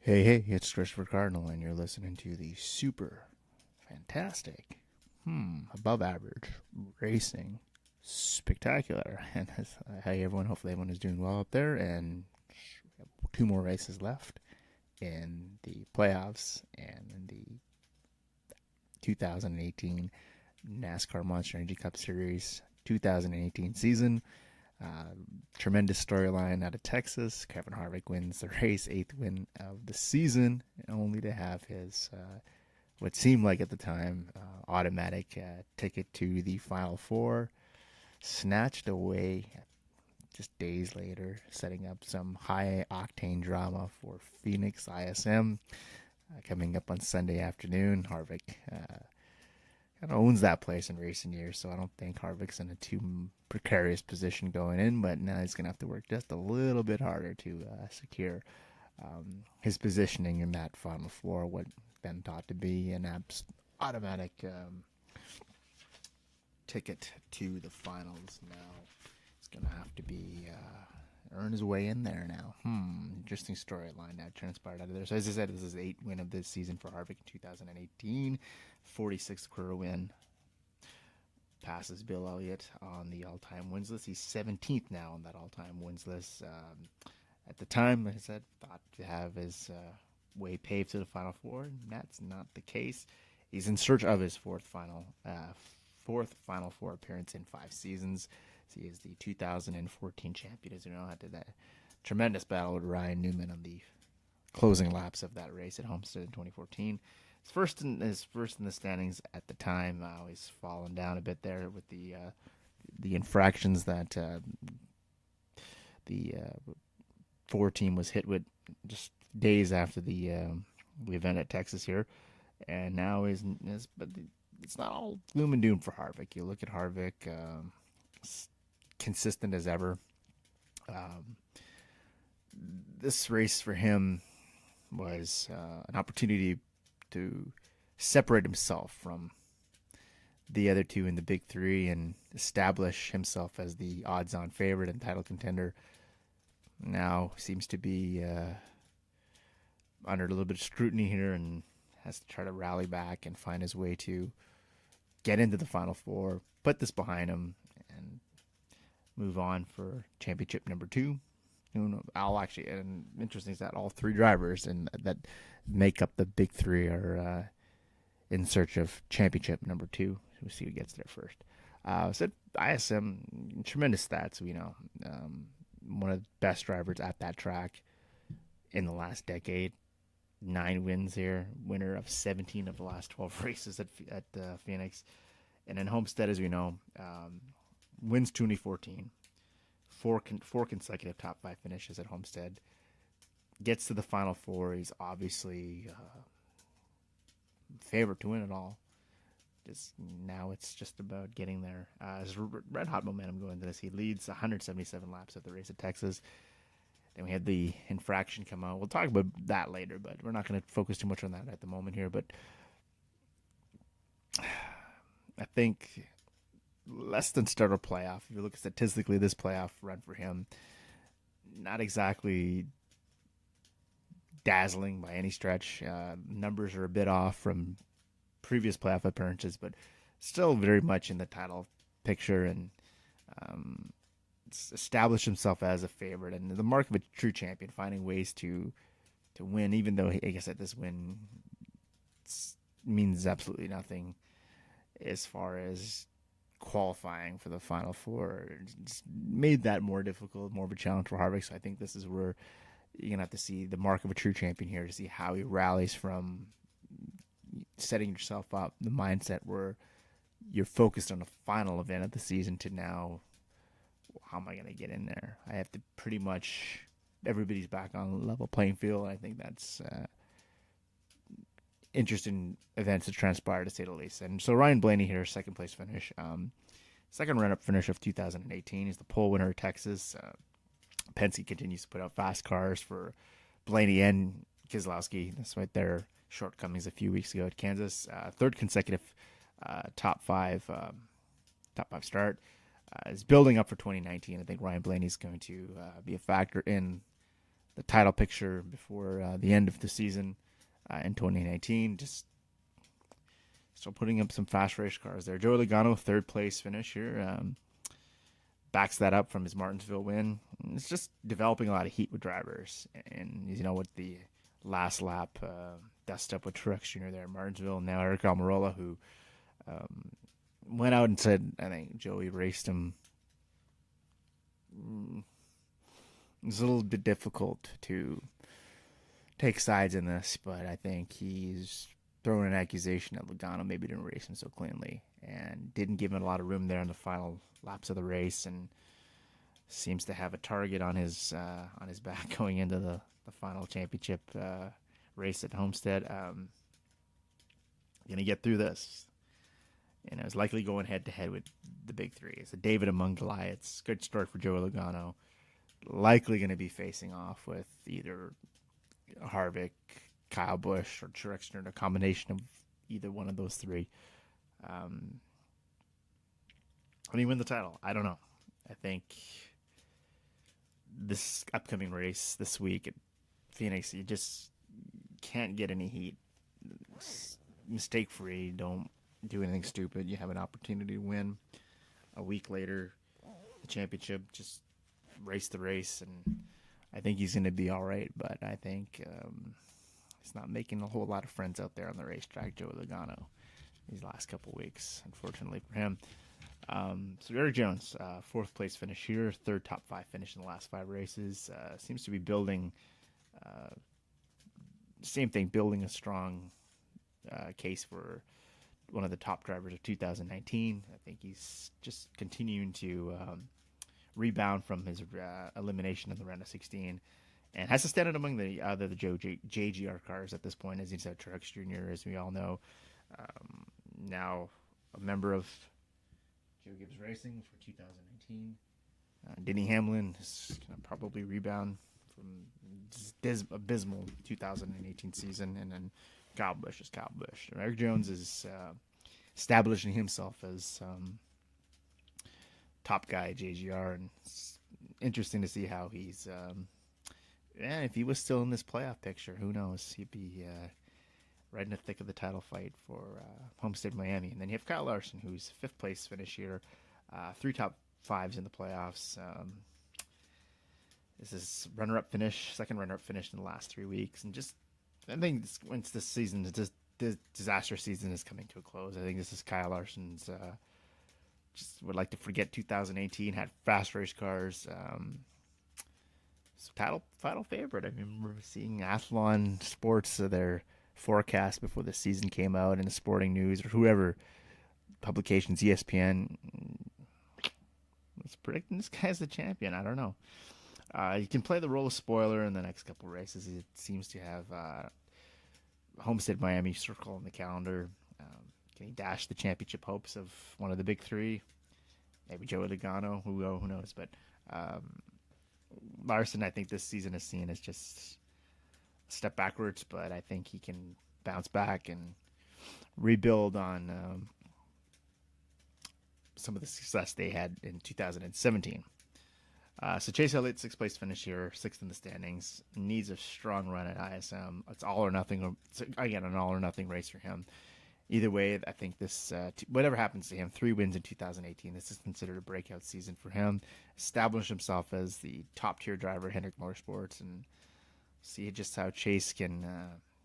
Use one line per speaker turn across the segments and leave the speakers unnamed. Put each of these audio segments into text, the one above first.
Hey, it's Christopher Cardinal, and you're listening to the super fantastic, above average racing spectacular. And hey, everyone, hopefully everyone is doing well up there. And we have two more races left in the playoffs and in the 2018 NASCAR Monster Energy Cup Series 2018 season. Tremendous storyline out of Texas. Kevin Harvick wins the race, eighth win of the season, only to have his what seemed like at the time automatic ticket to the Final Four snatched away just days later, setting up some high octane drama for Phoenix ISM coming up on Sunday afternoon. Harvick kind of owns that place in recent years, so I don't think Harvick's in a too precarious position going in, but now he's going to have to work just a little bit harder to secure his positioning in that Final Four, what been thought to be an automatic ticket to the finals. Now he's going to have to be earn his way in there now. Interesting storyline that transpired out of there. So as I said, this is the 8th win of this season for Harvick in 2018. 46th career win. Passes Bill Elliott on the all-time wins list. He's 17th now on that all-time wins list. At the time, as I said, thought to have his way paved to the Final Four. And that's not the case. He's in search of his fourth Final Four appearance in 5 seasons. He is the 2014 champion, as you know, after that tremendous battle with Ryan Newman on the closing laps of that race at Homestead in 2014. His first in the standings at the time. He's fallen down a bit there with the infractions that the 4 team was hit with just days after the event at Texas here, and now but it's not all gloom and doom for Harvick. You look at Harvick, consistent as ever. This race for him was an opportunity to separate himself from the other two in the big three and establish himself as the odds-on favorite and title contender. Now seems to be under a little bit of scrutiny here and has to try to rally back and find his way to get into the Final Four, put this behind him, and move on for championship number 2. And interesting is that all 3 drivers and that make up the big 3 are in search of championship number 2. We'll see who gets there first. So ISM, tremendous stats. We know one of the best drivers at that track in the last decade. 9 wins here, winner of 17 of the last 12 races at Phoenix, and in Homestead, as we know, wins 2014. 4 consecutive top 5 finishes at Homestead. Gets to the Final Four. He's obviously favorite to win it all. Now it's just about getting there. There's red hot momentum going into this. He leads 177 laps at the race at Texas. Then we had the infraction come out. We'll talk about that later, but we're not going to focus too much on that at the moment here. But I think less than starter playoff. If you look statistically, this playoff run for him, not exactly dazzling by any stretch. Numbers are a bit off from previous playoff appearances, but still very much in the title picture and established himself as a favorite and the mark of a true champion, finding ways to win, even though, like I said, this win means absolutely nothing as far as qualifying for the Final Four. It's made that more difficult, more of a challenge for Harvick. So I think this is where you're going to have to see the mark of a true champion here to see how he rallies from setting yourself up, the mindset where you're focused on a final event of the season, to now, how am I going to get in there? I have to pretty much, everybody's back on a level playing field. And I think that's interesting events to transpire, to say the least. And so Ryan Blaney here, second place finish. Second run-up finish of 2018. He's the pole winner of Texas. Penske continues to put out fast cars for Blaney and Keselowski. That's right there. Shortcomings a few weeks ago at Kansas. Third consecutive top five start. Is building up for 2019. I think Ryan Blaney is going to be a factor in the title picture before the end of the season in 2019. Just still putting up some fast race cars there. Joey Logano, third place finish here. Backs that up from his Martinsville win. It's just developing a lot of heat with drivers. And, with the last lap dust up with Truex Jr. there in Martinsville. And now Eric Almirola, who went out and said, I think Joey raced him. It's a little bit difficult to take sides in this, but I think he's throwing an accusation that Logano maybe didn't race him so cleanly and didn't give him a lot of room there in the final laps of the race, and seems to have a target on his back going into the final championship race at Homestead. Gonna get through this. It's likely going head to head with the big three. It's a David among Goliaths. Good start for Joey Logano. Likely going to be facing off with either Harvick, Kyle Busch, or Truex Jr. A combination of either one of those three. When you win the title, I don't know. I think this upcoming race this week at Phoenix, you just can't get any heat. Mistake free. Don't do anything stupid. You have an opportunity to win. A week later, the championship, just race the race, and I think he's going to be all right. But I think he's not making a whole lot of friends out there on the racetrack, Joey Logano, these last couple weeks, unfortunately for him. So Eric Jones, fourth place finish here, third top five finish in the last five races. Seems to be building, same thing, building a strong case for one of the top drivers of 2019. I think he's just continuing to rebound from his elimination in the round of 16, and has to stand out among the other JGR cars at this point, as he's at Truex Jr., as we all know. Now a member of Joe Gibbs Racing for 2019. Denny Hamlin is going to probably rebound from this abysmal 2018 season, and then Kyle Busch is Kyle Busch. Eric Jones is establishing himself as top guy at JGR, and it's interesting to see how he's. If he was still in this playoff picture, who knows? He'd be right in the thick of the title fight for Homestead Miami. And then you have Kyle Larson, who's fifth place finish here, three top fives in the playoffs. This is runner-up finish, second runner-up finish in the last 3 weeks, and just I think once this season, the disaster season is coming to a close. I think this is Kyle Larson's. Just would like to forget 2018. Had fast race cars. So title favorite. I remember seeing Athlon Sports their forecast before the season came out in the Sporting News or whoever publications, ESPN. It's predicting this guy's the champion. I don't know. You can play the role of spoiler in the next couple races. It seems to have Homestead Miami circle on the calendar. Can he dash the championship hopes of one of the big three? Maybe Joey Logano. Who knows? But Larson, I think this season is seen as just a step backwards, but I think he can bounce back and rebuild on some of the success they had in 2017. So Chase Elliott, sixth place finish here, sixth in the standings. Needs a strong run at ISM. It's all or nothing. It's, again, an all or nothing race for him. Either way, I think this, whatever happens to him, 3 wins in 2018. This is considered a breakout season for him. Established himself as the top tier driver at Hendrick Motorsports, and see just how Chase can.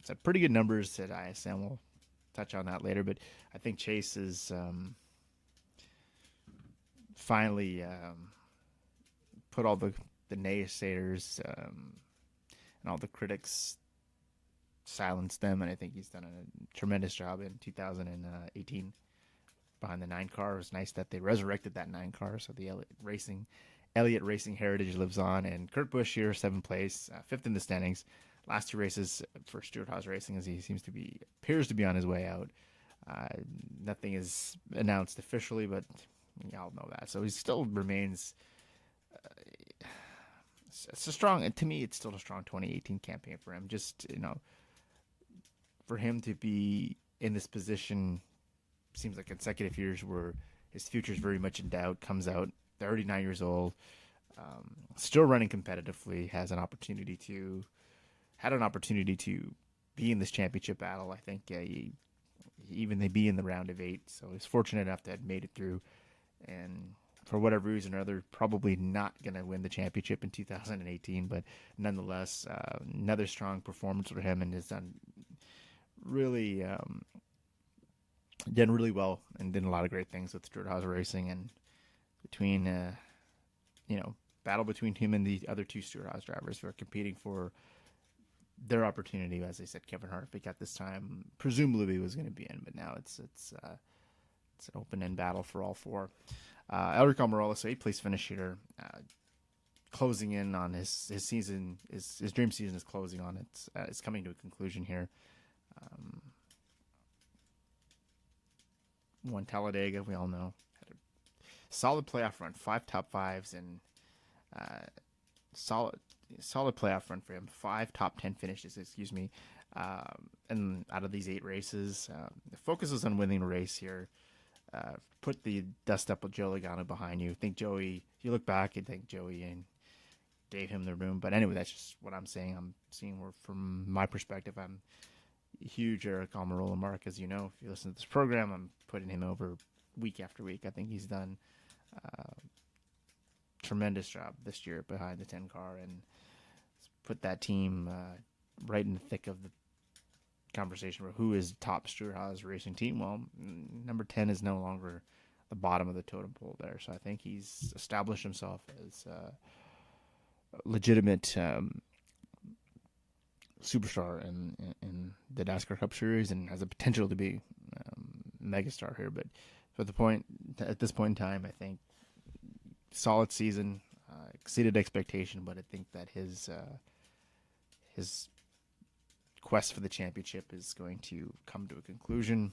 It's had pretty good numbers at ISM. We'll touch on that later, but I think Chase is finally. Put all the naysayers and all the critics, silence them, and I think he's done a tremendous job in 2018 behind the 9 car. It was nice that they resurrected that 9 car, so the Elliott Racing heritage lives on. And Kurt Busch here, 7th place, 5th in the standings. Last 2 races for Stewart Haas Racing, as he appears to be on his way out. Nothing is announced officially, but y'all know that. So he still remains. It's a strong, to me, it's still a strong 2018 campaign for him. Just, for him to be in this position, seems like consecutive years where his future is very much in doubt, comes out 39 years old, Still running competitively, had an opportunity to be in this championship battle. I think even they be in the round of 8, so he's fortunate enough to have made it through. And for whatever reason or other, probably not going to win the championship in 2018, but nonetheless, another strong performance for him, and has really done really well and did a lot of great things with Stewart-Haas Racing. And between battle between him and the other 2 Stewart-Haas drivers who are competing for their opportunity. As I said, Kevin Harvick at this time presumably was going to be in, but now it's an open-end battle for all 4. Elric Almirola, so 8th place finish here, closing in on his season. His dream season is closing on it. It's coming to a conclusion here. Won Talladega, we all know. Had a solid playoff run, 5 top 5s, and solid playoff run for him. 5 top 10 finishes, and out of these 8 races, the focus was on winning the race here. Put the dust up with Joe Logano behind you. Think Joey, if you look back, you'd think Joey and gave him the room. But anyway, that's just what I'm saying. I'm seeing where, from my perspective, I'm a huge Eric Almirola mark. As you know, if you listen to this program, I'm putting him over week after week. I think he's done tremendous job this year behind the 10 car and put that team right in the thick of the conversation for who is top Stewart-Haas Racing team. Well, number 10 is no longer the bottom of the totem pole there, so I think he's established himself as a legitimate superstar in the NASCAR Cup Series and has the potential to be megastar here. But at this point in time, I think solid season, exceeded expectation, but I think that his quest for the championship is going to come to a conclusion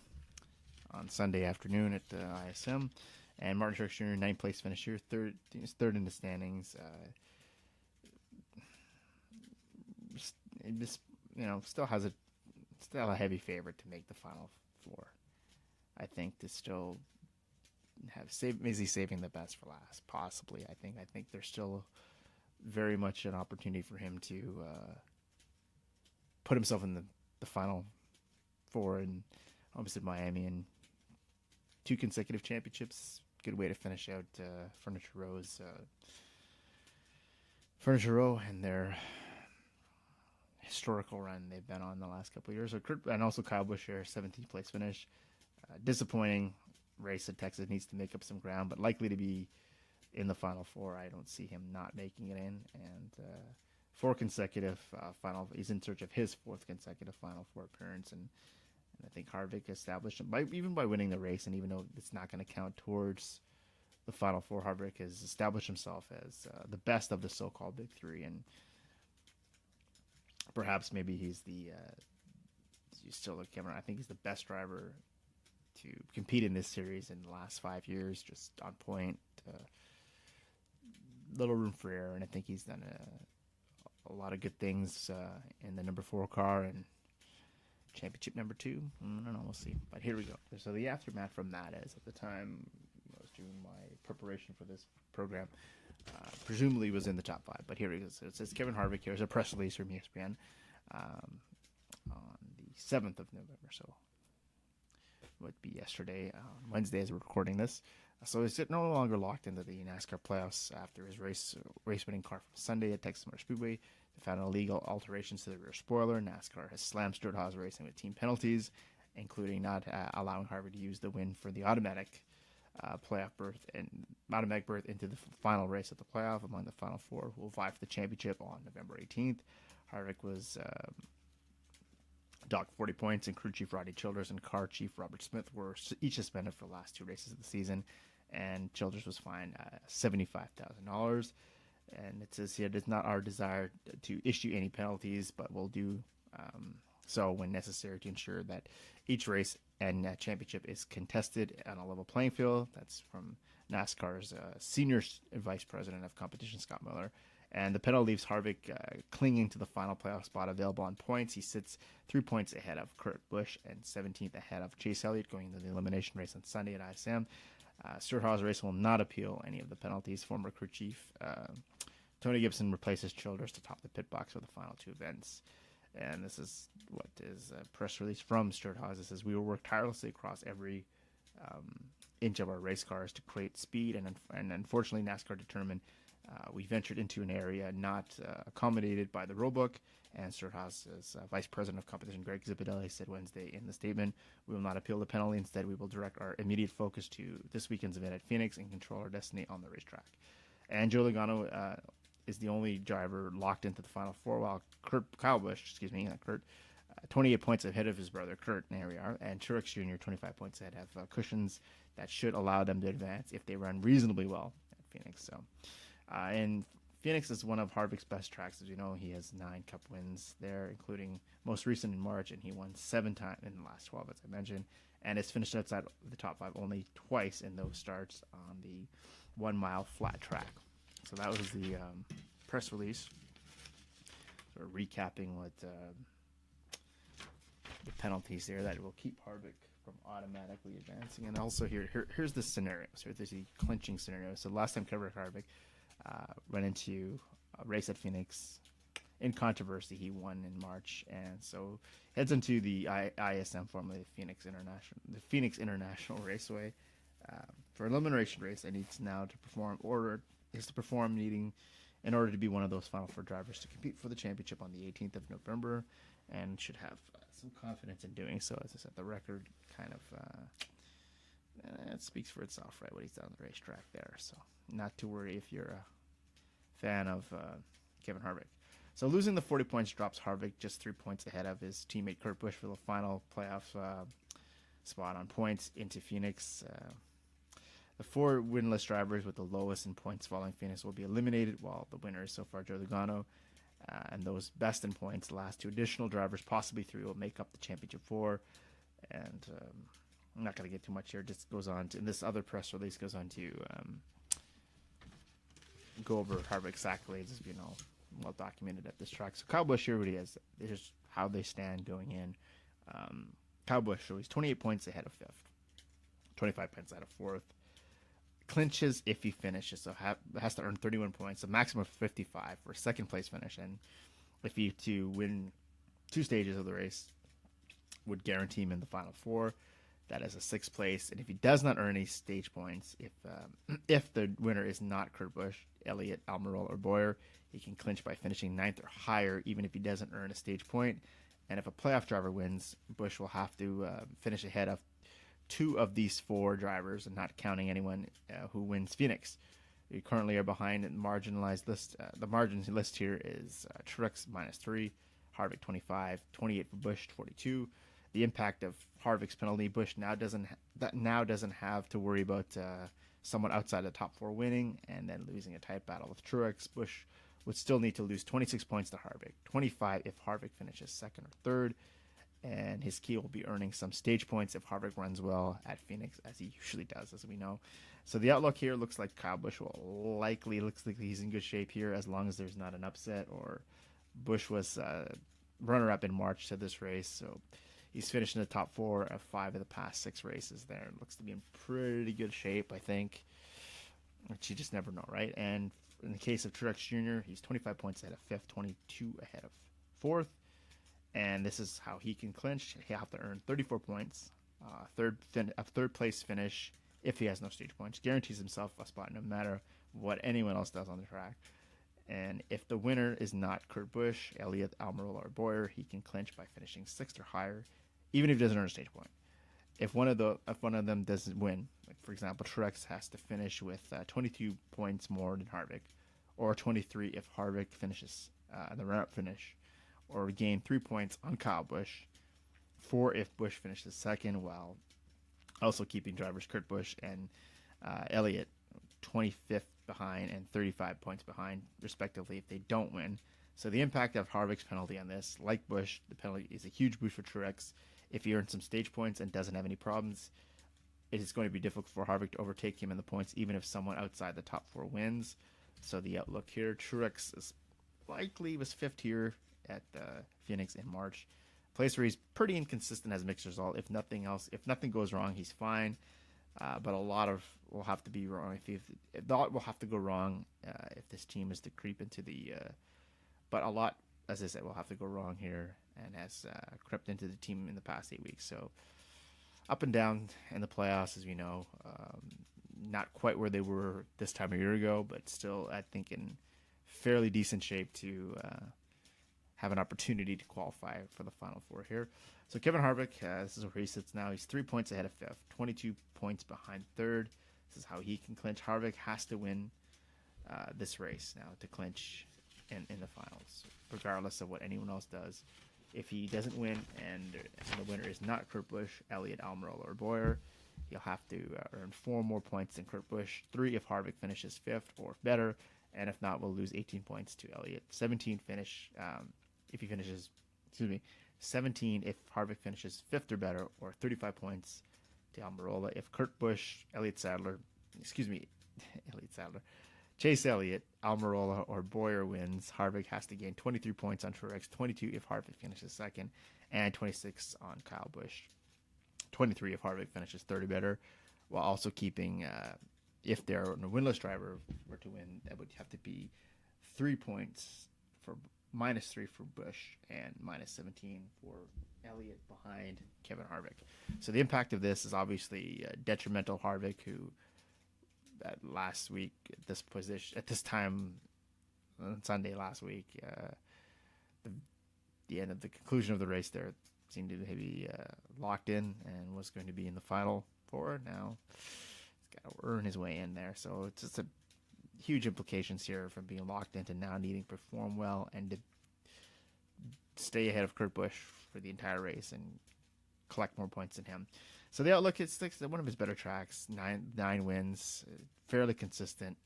on Sunday afternoon at the ISM. And Martin Truex Jr., 9th place finish here, third in the standings. Still a heavy favorite to make the Final 4. I think to still is he saving the best for last? Possibly. I think there's still very much an opportunity for him to put himself in the Final 4 and obviously Miami, and 2 consecutive championships. Good way to finish out Furniture Row and their historical run they've been on the last couple of years. And also Kyle Busch here, 17th place finish. Disappointing race at Texas, needs to make up some ground, but likely to be in the Final 4. I don't see him not making it in. And 4 consecutive he's in search of his 4th consecutive Final 4 appearance, and I think Harvick established him even by winning the race, and even though it's not going to count towards the Final 4, Harvick has established himself as the best of the so-called Big 3, and perhaps maybe he's you still look Cameron. I think he's the best driver to compete in this series in the last 5 years, just on point, little room for error, and I think he's done a lot of good things in the number 4 car and championship number 2. I don't know, we'll see. But here we go. So the aftermath from that is, at the time I was doing my preparation for this program, presumably was in the top 5. But here it is. So it says Kevin Harvick. Here's a press release from ESPN on the 7th of November. So it would be yesterday, Wednesday, as we're recording this. So he's no longer locked into the NASCAR playoffs after his race-winning car from Sunday at Texas Motor Speedway. They found illegal alterations to the rear spoiler. NASCAR has slammed Stewart-Haas Racing with team penalties, including not allowing Harvick to use the win for the automatic playoff berth and automatic berth into the final race of the playoff. Among the Final 4 who will vie for the championship on November 18th. Harvick was docked 40 points, and crew chief Rodney Childers and car chief Robert Smith were each suspended for the last 2 races of the season, and Childers was fined $75,000. And it says here, it is not our desire to issue any penalties, but we'll do so when necessary to ensure that each race and championship is contested on a level playing field. That's from NASCAR's senior vice president of competition, Scott Miller. And the penalty leaves Harvick clinging to the final playoff spot available on points. He sits 3 points ahead of Kurt Busch and 17th ahead of Chase Elliott going into the elimination race on Sunday at ISM. Stewart-Haas Racing will not appeal any of the penalties. Former crew chief Tony Gibson replaces Childers to top the pit box for the final two events. And this is what is a press release from Stewart-Haas. It says, "We will work tirelessly across every inch of our race cars to create speed, and unfortunately NASCAR determined we ventured into an area not accommodated by the rulebook." And Stewart-Haas's Vice President of Competition, Greg Zipadelli, said Wednesday in the statement, "We will not appeal the penalty. Instead, we will direct our immediate focus to this weekend's event at Phoenix and control our destiny on the racetrack." And Joe Logano is the only driver locked into the Final Four, while Kyle Busch, 28 points ahead of his brother Kurt, and here we are, and Truex Jr. 25 points ahead, have cushions that should allow them to advance if they run reasonably well at Phoenix. So, and Phoenix is one of Harvick's best tracks. As you know, he has 9 Cup wins there, including most recent in March, and he won 7 times in the last 12, as I mentioned, and has finished outside the top 5 only twice in those starts on the 1 mile flat track. So that was the press release, sort of recapping what the penalties there that will keep Harvick from automatically advancing. And also here's the scenario. So there's the clinching scenario. So last time covered Harvick ran into a race at Phoenix in controversy. He won in March, and so heads into the ISM, formerly the Phoenix International Raceway, for an elimination race. And needs now to perform, needing in order to be one of those Final Four drivers to compete for the championship on the 18th of November, and should have some confidence in doing so. As I said, the record kind of it speaks for itself, right? What he's done on the racetrack there. So not to worry if you're a fan of Kevin Harvick. So losing the 40 points drops Harvick just 3 points ahead of his teammate Kurt Busch for the final playoff spot on points into Phoenix. The 4 winless drivers with the lowest in points following Phoenix will be eliminated, while the winner is so far Joe Logano. And those best in points, the last 2 additional drivers, possibly 3, will make up the championship 4. And I'm not going to get too much here. It just goes on to, and this other press release goes on to go over Harvick's accolades, well documented at this track. So Kyle Busch, here what he is. Here's how they stand going in. Kyle Busch, so he's 28 points ahead of 5th, 25 points out of 4th. Clinches if he finishes, so has to earn 31 points, a maximum of 55 for a second place finish, and if he to win 2 stages of the race, would guarantee him in the Final Four. That is a 6th place, and if he does not earn any stage points, if the winner is not Kurt Busch, Elliott, Almirola, or Boyer, he can clinch by finishing 9th or higher, even if he doesn't earn a stage point. And if a playoff driver wins, Busch will have to finish ahead of 2 of these 4 drivers, and not counting anyone who wins Phoenix. We currently are behind in the marginalized list. The margin list here is Truex -3, Harvick 25, 28 for Busch, 42. The impact of Harvick's penalty, Busch now doesn't have to worry about someone outside the top 4 winning and then losing a tight battle with Truex. Busch would still need to lose 26 points to Harvick, 25 if Harvick finishes 2nd or 3rd. And his key will be earning some stage points if Harvick runs well at Phoenix, as he usually does, as we know. So the outlook here looks like Kyle Busch looks like he's in good shape here, as long as there's not an upset. Or Busch was runner-up in March to this race, so he's finished in the top 4 of 5 of the past 6 races there. Looks to be in pretty good shape, I think, which you just never know, right? And in the case of Truex Jr., he's 25 points ahead of 5th, 22 ahead of 4th. And this is how he can clinch. He'll have to earn 34 points, a third place finish if he has no stage points. Guarantees himself a spot no matter what anyone else does on the track. And if the winner is not Kurt Busch, Elliott, Almirola, or Boyer, he can clinch by finishing 6th or higher, even if he doesn't earn a stage point. If one of them doesn't win, like for example, Truex has to finish with 22 points more than Harvick, or 23 if Harvick finishes the run-up finish, or gain 3 points on Kyle Busch, 4 if Busch finishes 2nd, while also keeping drivers Kurt Busch and Elliott 25th behind and 35 points behind, respectively, if they don't win. So the impact of Harvick's penalty on this, like Busch, the penalty is a huge boost for Truex. If he earns some stage points and doesn't have any problems, it is going to be difficult for Harvick to overtake him in the points, even if someone outside the top 4 wins. So the outlook here, Truex is likely was 5th here at Phoenix in March. Place where he's pretty inconsistent as a mixed result. If nothing goes wrong, he's fine. But a lot of will have to be wrong. If a lot will have to go wrong if this team is to creep into the. But a lot, as I said, will have to go wrong here, and has crept into the team in the past 8 weeks. So up and down in the playoffs, as we know. Not quite where they were this time a year ago, but still, I think, in fairly decent shape to have an opportunity to qualify for the Final Four here. So Kevin Harvick, this is where he sits now. He's 3 points ahead of fifth, 22 points behind third. This is how he can clinch. Harvick has to win this race now to clinch in the finals, regardless of what anyone else does. If he doesn't win and the winner is not Kurt Busch, Elliott, Almirola, or Boyer, he'll have to earn 4 more points than Kurt Busch, 3 if Harvick finishes fifth or better, and if not, we'll lose 18 points to Elliott. 17 finish if he finishes, 17 if Harvick finishes fifth or better, or 35 points to Almirola. If Kurt Busch, Elliott Sadler, Chase Elliott, Almirola, or Boyer wins, Harvick has to gain 23 points on Truex, 22 if Harvick finishes second, and 26 on Kyle Busch. 23 if Harvick finishes third or better, while also keeping, if they're a winless driver were to win, that would have to be 3 points for -3 for Busch and -17 for Elliott behind Kevin Harvick. So the impact of this is obviously detrimental. Harvick, who last week at this time on Sunday last week, the end of the conclusion of the race there seemed to be locked in and was going to be in the Final Four. Now he's got to earn his way in there. So it's just a huge implications here from being locked into now needing to perform well and to stay ahead of Kurt Busch for the entire race and collect more points than him. So the outlook is one of his better tracks, nine wins, fairly consistent.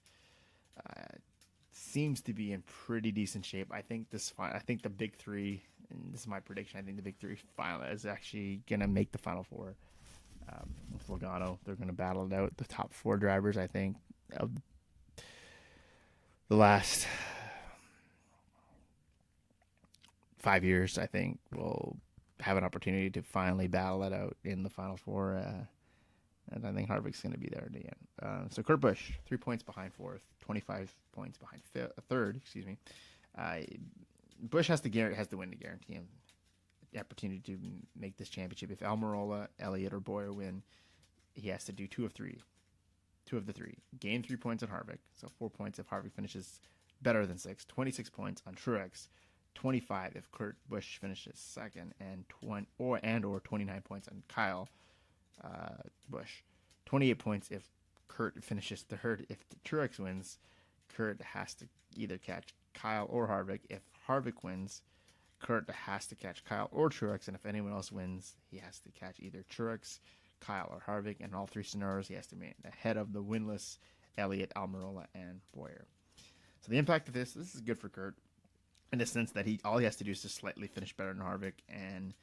Seems to be in pretty decent shape. I think the big three, and this is my prediction, I think the big three final is actually going to make the Final Four. With Logano, they're going to battle it out. The top 4 drivers, I think, of the last 5 years, I think, will have an opportunity to finally battle it out in the Final Four. And I think Harvick's going to be there at the end. So Kurt Busch, 3 points behind fourth, 25 points behind third. Busch has to win to guarantee him the opportunity to make this championship. If Almirola, Elliott, or Boyer win, he has to do 2 of the 3. Gain 3 points on Harvick, so 4 points if Harvick finishes better than 6. 26 points on Truex. 25 if Kurt Busch finishes second, and 29 points on Kyle Busch. 28 points if Kurt finishes third. If Truex wins, Kurt has to either catch Kyle or Harvick. If Harvick wins, Kurt has to catch Kyle or Truex, and if anyone else wins, he has to catch either Truex, Kyle, or Harvick. In all 3 scenarios, he has to be ahead of the winless Elliott, Almirola, and Boyer. So the impact of this is good for Kurt, in the sense that all he has to do is just slightly finish better than Harvick. And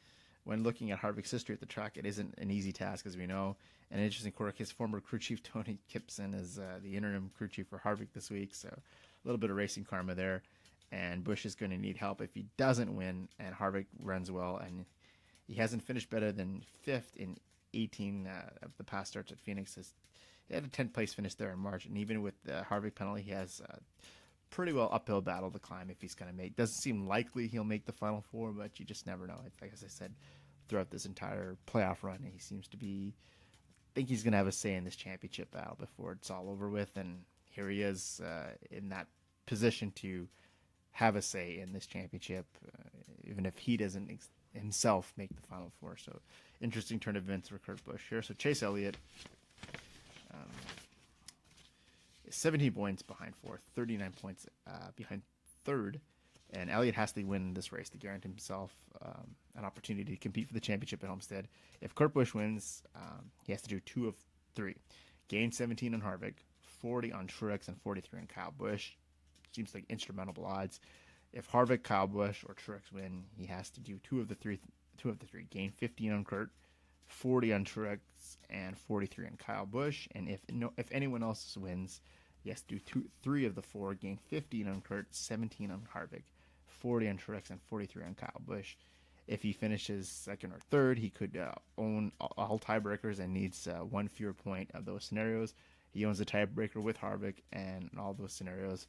when looking at Harvick's history at the track, it isn't an easy task, as we know. And an interesting quirk, his former crew chief, Tony Kipson, is the interim crew chief for Harvick this week. So a little bit of racing karma there. And Busch is going to need help if he doesn't win and Harvick runs well. And he hasn't finished better than 5th in 18 of the past starts at Phoenix. He had a 10th place finish there in March. And even with the Harvick penalty, he has pretty well uphill battle to climb if he's going to make. Doesn't seem likely he'll make the Final Four, but you just never know. Like as I said, throughout this entire playoff run, he seems to be. I think he's going to have a say in this championship battle before it's all over with, and here he is in that position to have a say in this championship, even if he doesn't himself make the Final Four. So, interesting turn of events for Kurt Busch here. So Chase Elliott. 17 points behind fourth, 39 points behind third, and Elliott has to win this race to guarantee himself an opportunity to compete for the championship at Homestead. If Kurt Busch wins, he has to do 2 of 3. Gain 17 on Harvick, 40 on Truex, and 43 on Kyle Busch. Seems like insurmountable odds. If Harvick, Kyle Busch, or Truex win, he has to do 2 of the 3. Gain 15 on Kurt, 40 on Truex, and 43 on Kyle Busch. And if anyone else wins, he has to do 3 of the 4, gain 15 on Kurt, 17 on Harvick, 40 on Truex, and 43 on Kyle Busch. If he finishes second or third, he could own all tiebreakers and needs one fewer point of those scenarios. He owns the tiebreaker with Harvick, and in all those scenarios,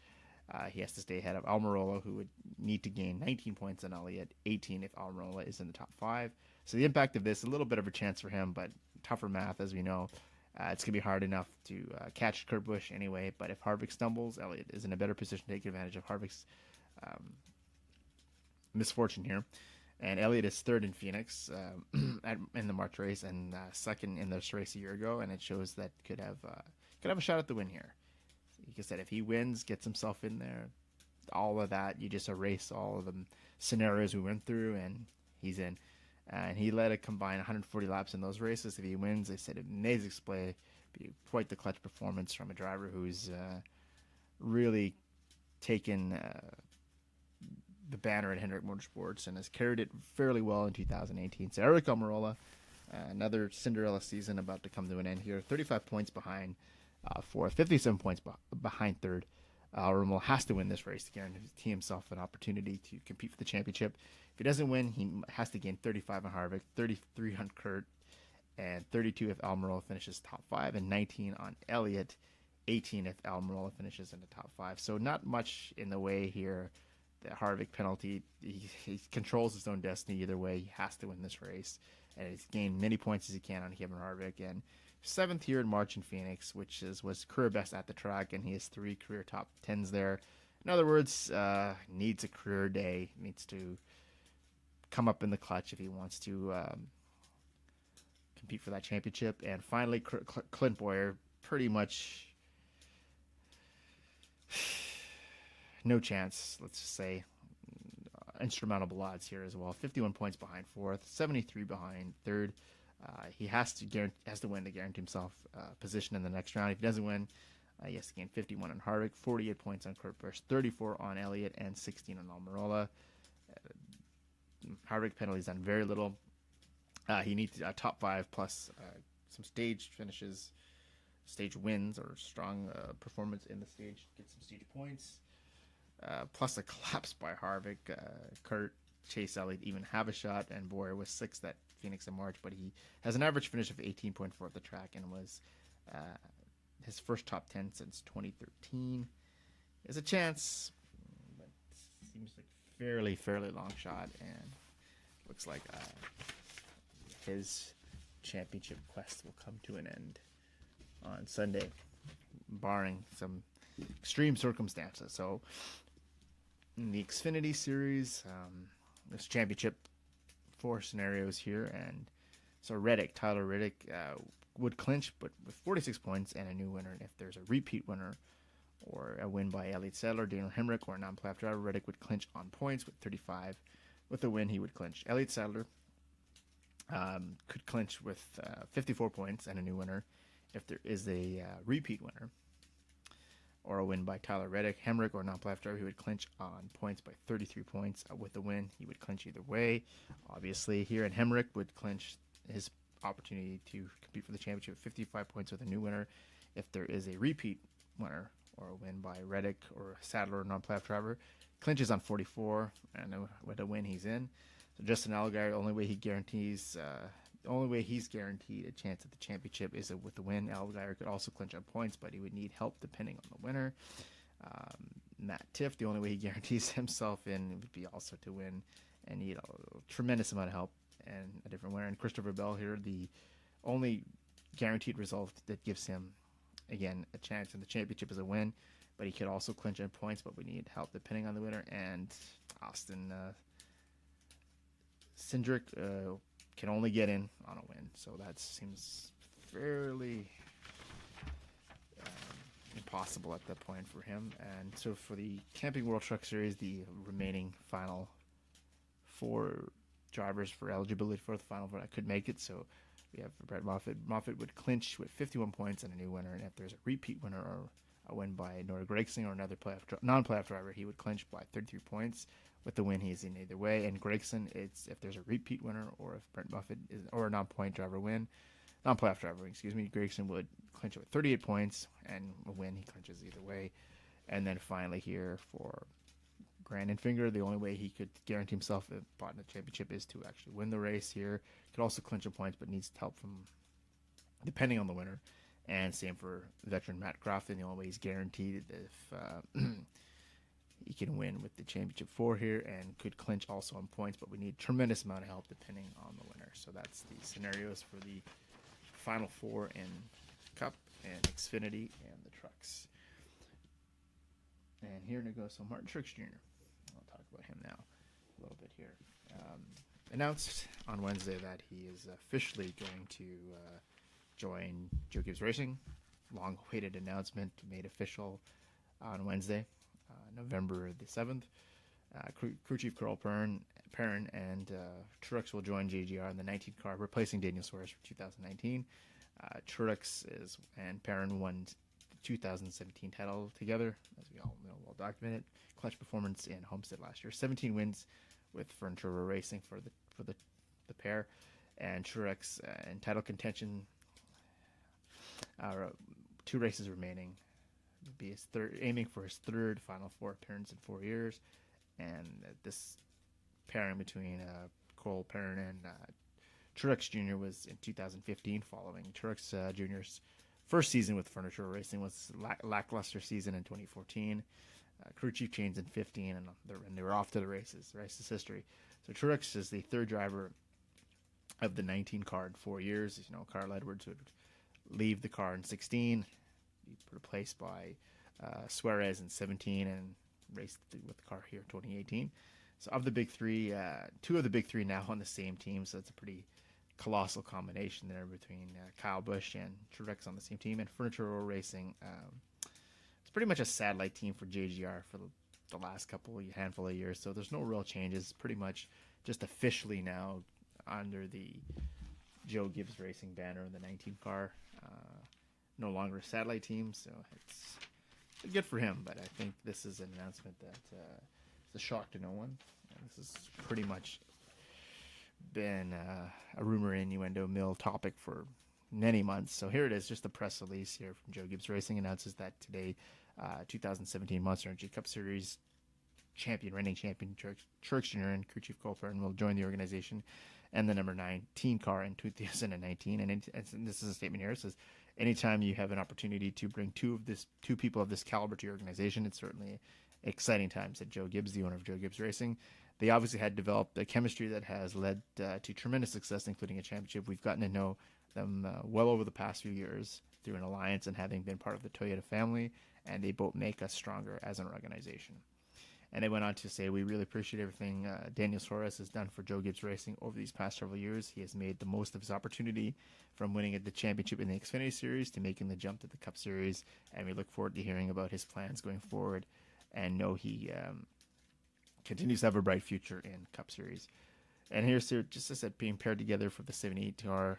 he has to stay ahead of Almirola, who would need to gain 19 points on Elliott, 18 if Almirola is in the top 5. So the impact of this, a little bit of a chance for him, but tougher math, as we know. It's going to be hard enough to catch Kurt Busch anyway, but if Harvick stumbles, Elliott is in a better position to take advantage of Harvick's misfortune here. And Elliott is third in Phoenix in the March race, and second in this race a year ago, and it shows that could have a shot at the win here. Like I said, if he wins, gets himself in there, all of that, you just erase all of the scenarios we went through, and he's in. And he led a combined 140 laps in those races. If he wins, they said amazing display, be quite the clutch performance from a driver who's really taken the banner at Hendrick Motorsports and has carried it fairly well in 2018. So Aric Almirola, another Cinderella season about to come to an end here. 35 points behind fourth, 57 points behind third. Almirola has to win this race to guarantee himself an opportunity to compete for the championship. If he doesn't win, he has to gain 35 on Harvick, 33 on Kurt, and 32 if Almirola finishes top 5, and 19 on Elliott, 18 if Almirola finishes in the top 5. So not much in the way here. The Harvick penalty, he controls his own destiny either way. He has to win this race, and he's gained many points as he can on Kevin Harvick. And 7th here in March in Phoenix, which was career best at the track, and he has 3 career top 10s there. In other words, needs a career day, needs to come up in the clutch if he wants to compete for that championship. And finally, Clint Bowyer, pretty much no chance, let's just say. Insurmountable odds here as well. 51 points behind fourth, 73 behind third. He has to win to guarantee himself position in the next round. If he doesn't win, he has to gain 51 on Harvick, 48 points on Kurt Busch, 34 on Elliott, and 16 on Almirola. Harvick penalties done very little. He needs a top 5 plus some stage finishes, stage wins, or strong performance in the stage. Get some stage points. Plus a collapse by Harvick. Kurt, Chase Elliott even have a shot, and Bowyer was 6th at Phoenix in March, but he has an average finish of 18.4 at the track and was his first top 10 since 2013. There's a chance, but seems like fairly long shot, and looks like his championship quest will come to an end on Sunday, barring some extreme circumstances. So in the Xfinity Series, this championship, 4 scenarios here, and so Tyler Reddick would clinch, but with 46 points and a new winner. And if there's a repeat winner or a win by Elliott Sadler, Daniel Hemrick, or a non-playoff driver, Reddick would clinch on points with 35. With a win, he would clinch. Elliott Sadler could clinch with 54 points and a new winner if there is a repeat winner or a win by Tyler Reddick. Hemrick, or non-playoff driver, he would clinch on points by 33 points. With a win, he would clinch either way. Obviously, here, and Hemrick would clinch his opportunity to compete for the championship with 55 points with a new winner if there is a repeat winner or a win by Reddick or Sadler, or non-playoff driver. Clinches on 44, and with a win, he's in. So Justin Allgaier, the only way he's guaranteed a chance at the championship is with a win. Allgaier could also clinch on points, but he would need help depending on the winner. Matt Tifft, the only way he guarantees himself in would be also to win and need a tremendous amount of help and a different winner. And Christopher Bell here, the only guaranteed result that gives him, again, a chance in the championship is a win, but he could also clinch on points, but we need help depending on the winner. And Austin Cindric can only get in on a win, so that seems fairly impossible at that point for him. And so for the Camping World Truck Series, the remaining final 4 drivers for eligibility for the final four that could make it. So we have Brett Moffitt. Moffitt would clinch with 51 points and a new winner, and if there's a repeat winner or a win by Nora Gregson or another non-playoff driver, he would clinch by 33 points. With the win, he's in either way. And Gregson, it's if there's a repeat winner or if Brent Moffitt is, or a non-playoff driver, Gregson would clinch with 38 points, and a win, he clinches either way. And then finally here for Brandon Finger. The only way he could guarantee himself a spot in the championship is to actually win the race here. Could also clinch a points, but needs help from depending on the winner. And same for veteran Matt Crafton. The only way he's guaranteed if he can win with the championship 4 here and could clinch also on points, but we need tremendous amount of help depending on the winner. So that's the scenarios for the final 4 in Cup and Xfinity and the trucks. And here to go, so Martin Truex Jr. I'll talk about him now a little bit here. Announced on Wednesday that he is officially going to join Joe Gibbs Racing. Long-awaited announcement made official on Wednesday, November the 7th. Crew Chief Carl Pearn and Truex will join JGR in the 19 car, replacing Daniel Suarez for 2019. Truex and Pearn won the 2017 title together, as we all know, well documented. Clutch performance in Homestead last year. 17 wins with Furniture Racing for the pair, and Truex in title contention. 2 races remaining. Be his aiming for his 3rd Final 4 appearance in 4 years, and this pairing between Cole Pearn and Truex Jr. was in 2015, following Truex Jr.'s first season with Furniture Racing was lackluster season in 2014. Crew chief changed in 15, and they were off to the races. The rest is history. So Truex is the 3rd driver of the 19 car in 4 years. You know, Carl Edwards would leave the car in 16, be replaced by Suarez in 17, and raced with the car here in 2018. So of the big 3, 2 of the big 3 now on the same team. So it's a pretty colossal combination there between Kyle Busch and Truex on the same team. And Furniture Racing, it's pretty much a satellite team for JGR for the last handful of years. So there's no real changes. Pretty much just officially now under the Joe Gibbs Racing banner in the 19 car. No longer a satellite team, so it's good for him. But I think this is an announcement that is a shock to no one. This has pretty much been a rumor, innuendo, mill topic for many months. So here it is, just a press release here from Joe Gibbs Racing announces that today, 2017 Monster Energy Cup Series reigning champion Truex Jr. and crew chief Cole Pearn will join the organization and the number 19 car in 2019. And this is a statement here. It says, anytime you have an opportunity to bring two people of this caliber to your organization, it's certainly exciting times. At Joe Gibbs, the owner of Joe Gibbs Racing, they obviously had developed a chemistry that has led to tremendous success, including a championship. We've gotten to know them well over the past few years through an alliance and having been part of the Toyota family, and they both make us stronger as an organization. And they went on to say, we really appreciate everything Daniel Suarez has done for Joe Gibbs Racing over these past several years. He has made the most of his opportunity, from winning the championship in the Xfinity Series to making the jump to the Cup Series. And we look forward to hearing about his plans going forward, and know he continues to have a bright future in Cup Series. And here's just as I said, being paired together for the 78 car,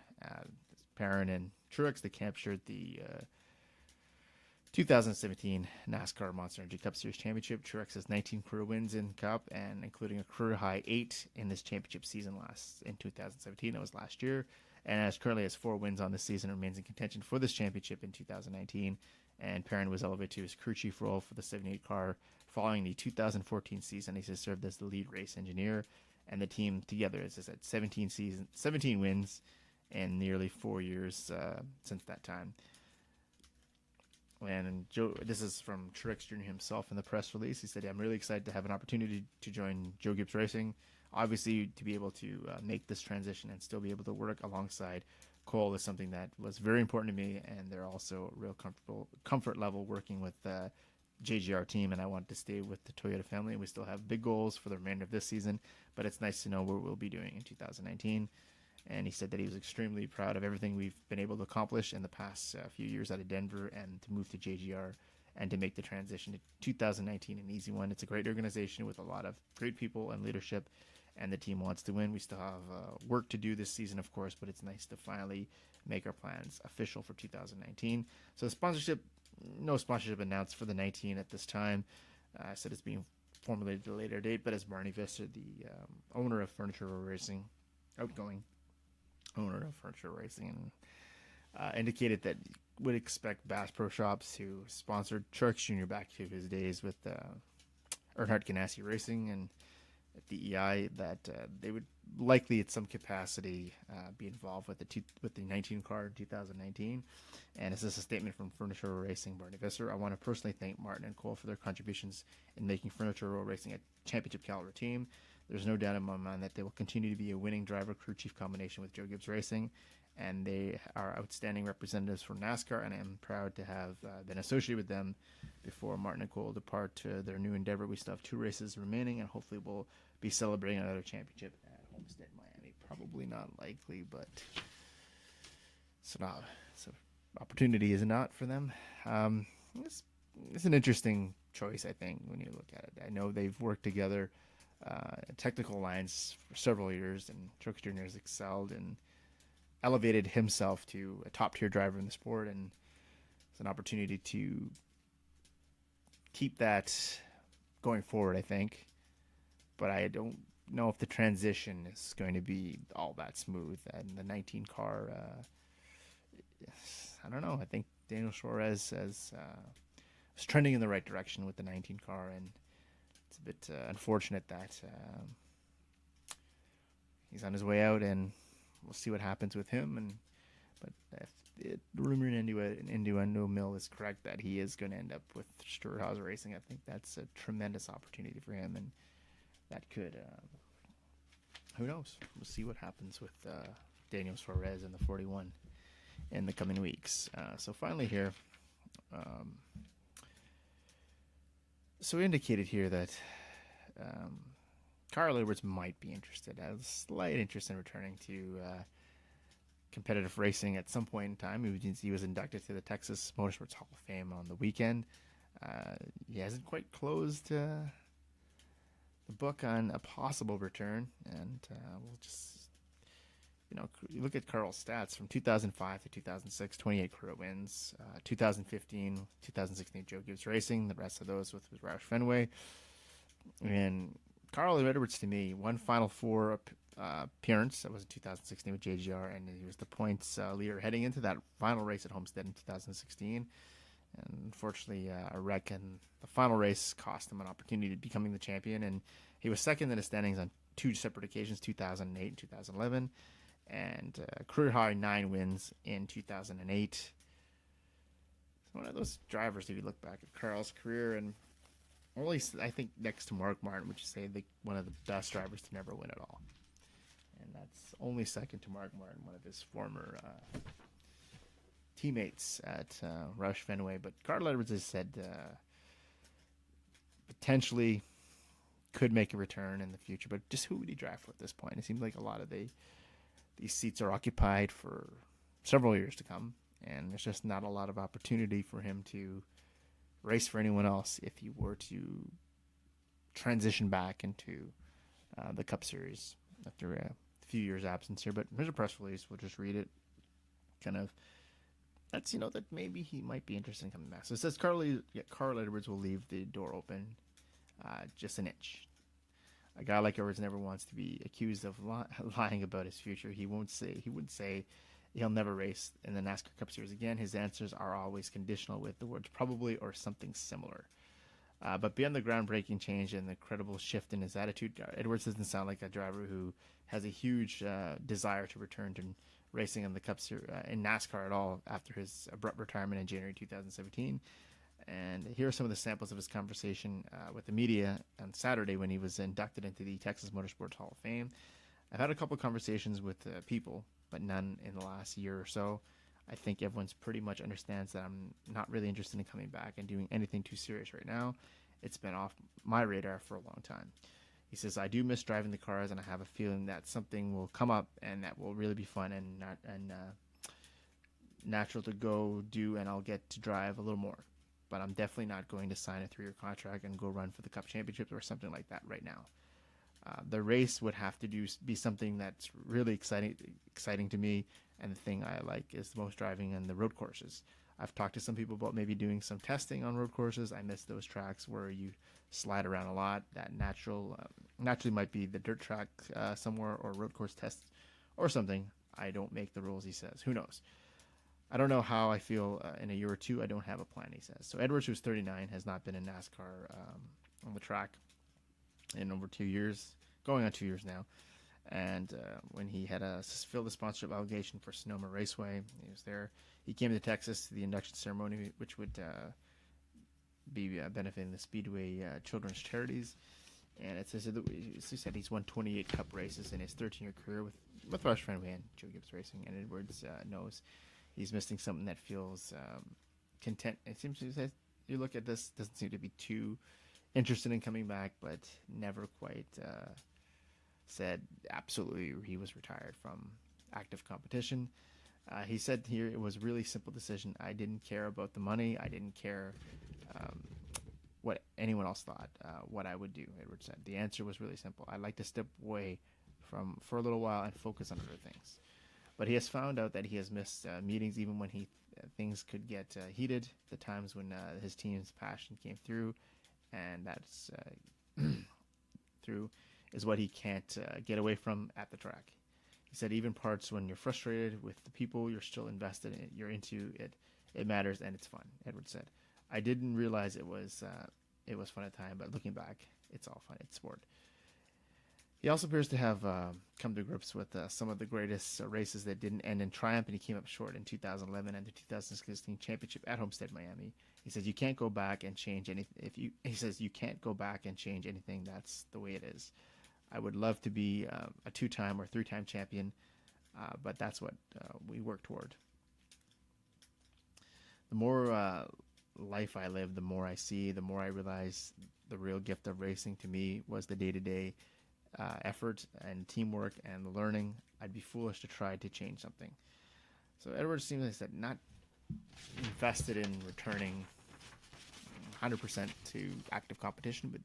Pearn and Truex, they captured the 2017 NASCAR Monster Energy Cup Series Championship. Truex has 19 career wins in Cup, and including a career high 8 in this championship season in 2017. That was last year. And as currently has 4 wins on this season, remains in contention for this championship in 2019. And Pearn was elevated to his crew chief role for the 78 car following the 2014 season. He has served as the lead race engineer, and the team together is at 17 wins in nearly 4 years since that time. And Joe, this is from Truex Jr. himself in the press release. He said, I'm really excited to have an opportunity to join Joe Gibbs Racing. Obviously, to be able to make this transition and still be able to work alongside Cole is something that was very important to me, and they're also a real comfort level working with the JGR team, and I want to stay with the Toyota family. And we still have big goals for the remainder of this season, but it's nice to know what we'll be doing in 2019. And he said that he was extremely proud of everything we've been able to accomplish in the past few years out of Denver, and to move to JGR and to make the transition to 2019 an easy one. It's a great organization with a lot of great people and leadership, and the team wants to win. We still have work to do this season, of course, but it's nice to finally make our plans official for 2019. So no sponsorship announced for the 19 at this time. I said it's being formulated at a later date, but as Barney Visser, the owner of Furniture Racing, outgoing owner of Furniture Racing, indicated that would expect Bass Pro Shops to sponsor Truex Jr. back to his days with Earnhardt Ganassi Racing and DEI, that they would likely, at some capacity, be involved with the 19 car in 2019. And this is a statement from Furniture Row Racing, Barney Visser. I want to personally thank Martin and Cole for their contributions in making Furniture Row Racing a championship caliber team. There's no doubt in my mind that they will continue to be a winning driver crew chief combination with Joe Gibbs Racing, and they are outstanding representatives for NASCAR, and I am proud to have been associated with them before Martin and Cole depart to their new endeavor. We still have 2 races remaining, and hopefully we'll be celebrating another championship at Homestead, Miami. Probably not likely, but it's an opportunity, is it not, for them? It's an interesting choice, I think, when you look at it. I know they've worked together technical lines for several years, and Truex Jr. has excelled and elevated himself to a top-tier driver in the sport, and it's an opportunity to keep that going forward, I think. But I don't know if the transition is going to be all that smooth. And the 19 car, I don't know. I think Daniel Suarez is trending in the right direction with the 19 car, and it's a bit unfortunate that he's on his way out, and we'll see what happens with him. But if the rumor in Innuendo Mill is correct that he is going to end up with Stewart-Haas Racing, I think that's a tremendous opportunity for him, and that could, who knows? We'll see what happens with Daniel Suarez in the 41 in the coming weeks. So finally here, so we indicated here that Carl Edwards might be interested, has a slight interest in returning to competitive racing at some point in time. He was inducted to the Texas Motorsports Hall of Fame on the weekend. He hasn't quite closed the book on a possible return, and we'll just, you look at Carl's stats from 2005 to 2006, 28 career wins, 2015, 2016 Joe Gibbs Racing, the rest of those with Roush Fenway. And Carl Edwards, to me, one Final Four appearance, that was in 2016 with JGR, and he was the points leader heading into that final race at Homestead in 2016. And unfortunately, a wreck in the final race cost him an opportunity to becoming the champion. And he was second in the standings on 2 separate occasions, 2008 and 2011. And career high 9 wins in 2008. One of those drivers, if you look back at Carl's career, and only, I think, next to Mark Martin, would you say one of the best drivers to never win at all. And that's only second to Mark Martin, one of his former teammates at Roush Fenway. But Carl Edwards has said potentially could make a return in the future, but just who would he drive for at this point? It seems like a lot of these seats are occupied for several years to come, and there's just not a lot of opportunity for him to race for anyone else if he were to transition back into the Cup Series after a few years absence here. But here's a press release. We'll just read it. Kind of, that's, that maybe he might be interested in coming back. So it says Carl Edwards will leave the door open just an inch. A guy like Edwards never wants to be accused of lying about his future. He wouldn't say he'll never race in the NASCAR Cup Series again. His answers are always conditional with the words probably or something similar. But beyond the groundbreaking change and the credible shift in his attitude, Edwards doesn't sound like a driver who has a huge desire to return to racing in the Cup Series in NASCAR at all after his abrupt retirement in January 2017. And here are some of the samples of his conversation with the media on Saturday when he was inducted into the Texas Motorsports Hall of Fame. I've had a couple conversations with people, but none in the last year or so. I think everyone's pretty much understands that I'm not really interested in coming back and doing anything too serious right now. It's been off my radar for a long time. He says, I do miss driving the cars, and I have a feeling that something will come up and that will really be fun and natural to go do, and I'll get to drive a little more. But I'm definitely not going to sign a 3-year contract and go run for the Cup Championship or something like that right now. The race would have to be something that's really exciting to me, and the thing I like is the most driving on the road courses. I've talked to some people about maybe doing some testing on road courses. I miss those tracks where you slide around a lot. That naturally might be the dirt track somewhere, or road course test or something. I don't make the rules, he says. Who knows? I don't know how I feel in a year or two. I don't have a plan, he says. So Edwards, who's 39, has not been in NASCAR on the track in over 2 years, going on 2 years now. And when he had to fulfill the sponsorship obligation for Sonoma Raceway, he was there. He came to Texas to the induction ceremony, which would be benefiting the Speedway children's charities. And it says that he said he's won 28 Cup races in his 13-year career with Rush Fenway and Joe Gibbs Racing. And Edwards knows he's missing something that feels content. It seems that you look at this, doesn't seem to be too interested in coming back, but never quite said absolutely he was retired from active competition. He said here it was a really simple decision. I didn't care about the money. I didn't care what anyone else thought, what I would do, Edwards said. The answer was really simple. I'd like to step away for a little while and focus on other things. But he has found out that he has missed meetings even when things could get heated, the times when his team's passion came through, and that's through is what he can't get away from at the track. He said even parts when you're frustrated with the people you're still invested in, you're into it, it matters and it's fun, Edwards said. I didn't realize it was fun at the time, but looking back, it's all fun. It's sport. He also appears to have come to grips with some of the greatest races that didn't end in triumph, and he came up short in 2011 and the 2016 championship at Homestead, Miami. He says you can't go back and change anything. He says you can't go back and change anything. That's the way it is. I would love to be a 2-time or 3-time champion, but that's what we work toward. The more life I live, the more I see, the more I realize the real gift of racing to me was the day-to-day effort and teamwork and the learning. I'd be foolish to try to change something. So Edwards seems like that not invested in returning 100% to active competition, but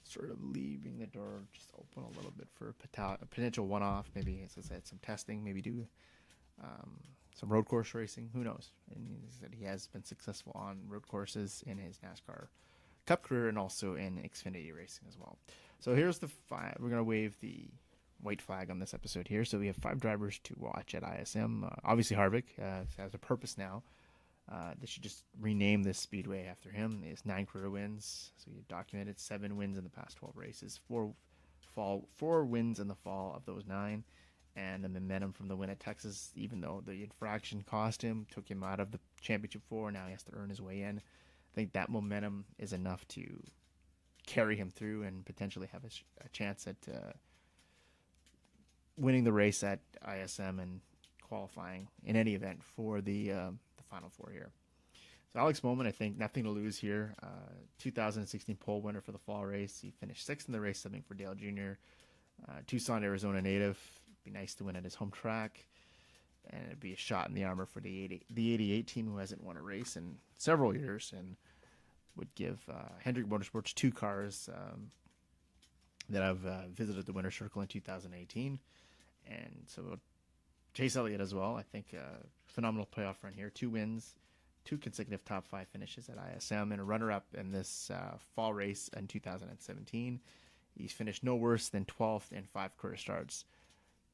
sort of leaving the door just open a little bit for a potential one-off. Maybe, as I said, some testing, maybe do some road course racing. Who knows? And he said he has been successful on road courses in his NASCAR Cup career and also in Xfinity racing as well. So here's the 5. We're going to wave the white flag on this episode here. So we have 5 drivers to watch at ISM. Obviously, Harvick has a purpose now. They should just rename this speedway after him. He has 9 career wins. So he documented 7 wins in the past 12 races, 4 wins in the fall of those 9. And the momentum from the win at Texas, even though the infraction cost him, took him out of the championship 4, now he has to earn his way in. I think that momentum is enough to carry him through and potentially have a chance at winning the race at ISM and qualifying in any event for the Final Four here. So Alex Bowman, I think, nothing to lose here. 2016 pole winner for the fall race. He finished 6th in the race, subbing for Dale Jr. Tucson, Arizona native. Be nice to win at his home track. And it'd be a shot in the armor for the 88 team, who hasn't won a race in several years, and would give Hendrick Motorsports 2 cars that have visited the winner's circle in 2018. And so Chase Elliott as well. I think phenomenal playoff run here. 2 wins, 2 consecutive top 5 finishes at ISM, and a runner-up in this fall race in 2017. He's finished no worse than 12th in 5 career starts.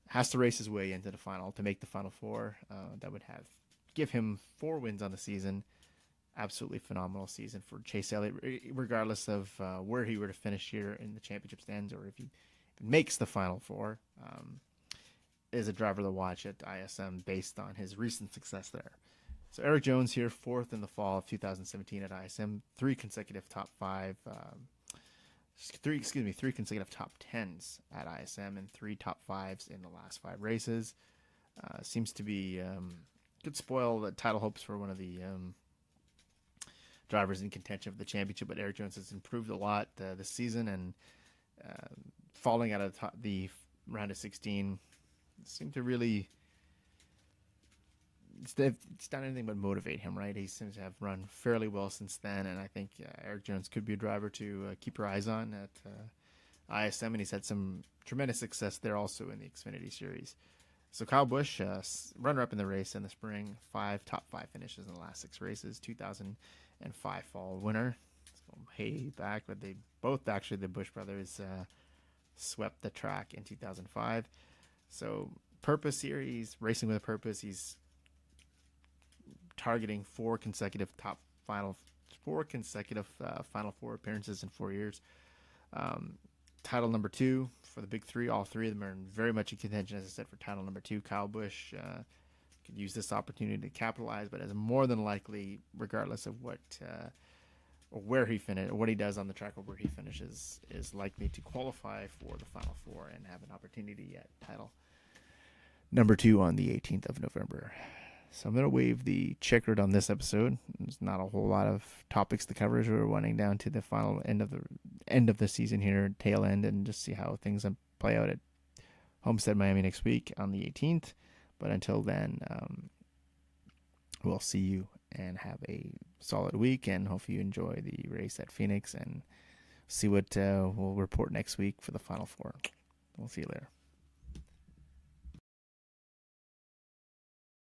Has to race his way into the final to make the Final Four. That would give him 4 wins on the season. Absolutely phenomenal season for Chase Elliott, regardless of where he were to finish here in the championship stands, or if he makes the Final Four. Is a driver to watch at ISM based on his recent success there. So Eric Jones here, 4th in the fall of 2017 at ISM, 3 consecutive top 5. 3 consecutive top 10s at ISM and 3 top 5s in the last 5 races. Seems to be could spoil the title hopes for one of the drivers in contention for the championship, but Eric Jones has improved a lot this season, and falling out of the round of 16 seemed to really it's done anything but motivate him, right? He seems to have run fairly well since then, and I think Eric Jones could be a driver to keep your eyes on at ISM, and he's had some tremendous success there also in the Xfinity Series. So Kyle Busch, runner-up in the race in the spring, 5 top 5 finishes in the last 6 races, 2005 fall winner. So way back, but they both, actually, the Busch brothers swept the track in 2005. So purpose here, he's racing with a purpose. He's targeting 4 consecutive Final Four appearances in 4 years. title number 2 for the big three. All three of them are very much in contention, as I said, for title number 2. Kyle Busch could use this opportunity to capitalize, but is more than likely, regardless of what or where he finishes, or what he does on the track or where he finishes, is likely to qualify for the Final Four and have an opportunity at title number 2 on the 18th of November. So I'm going to waive the checkered on this episode. There's not a whole lot of topics to cover as we're winding down to the final end of the season here, tail end, and just see how things play out at Homestead, Miami next week on the 18th. But until then, we'll see you and have a solid week, and hopefully you enjoy the race at Phoenix, and see what we'll report next week for the Final Four. We'll see you later.